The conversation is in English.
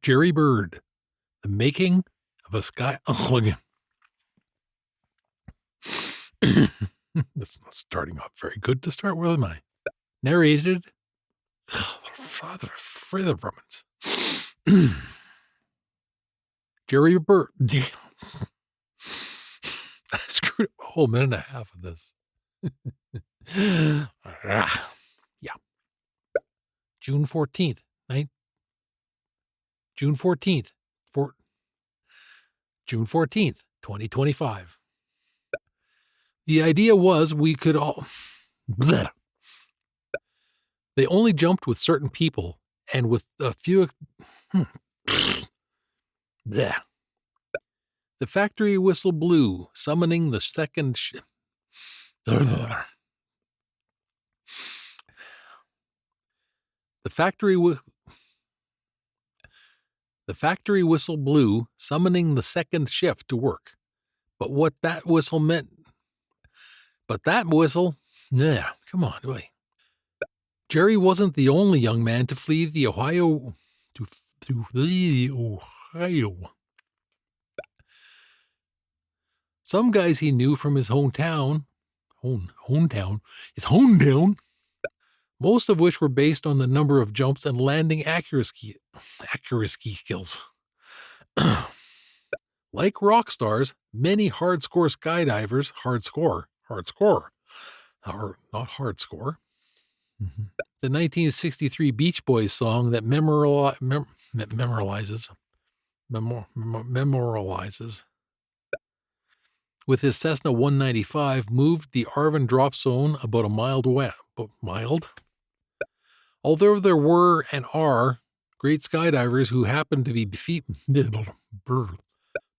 Jerry Bird, The Making of a Sky... That's not starting off very good to start with, am I? Narrated... Father Frida Brummins. Jerry Bird. I screwed up a whole minute and a half of this. Yeah. June 14th, June 14th, June 14th, 2025. The idea was we could all... They only jumped with certain people, and with a few... The factory whistle blew, summoning the second The factory whistle blew, summoning the second shift to work. But what that whistle meant... come on, boy. Jerry wasn't the only young man to flee the Ohio... Some guys he knew from his hometown, most of which were based on the number of jumps and landing accuracy skills. Like rock stars, many hardcore skydivers, not hardcore. The 1963 Beach Boys song that memorializes with his Cessna 195 moved the Arvin drop zone about a mile west. Although there were and are great skydivers who happen to be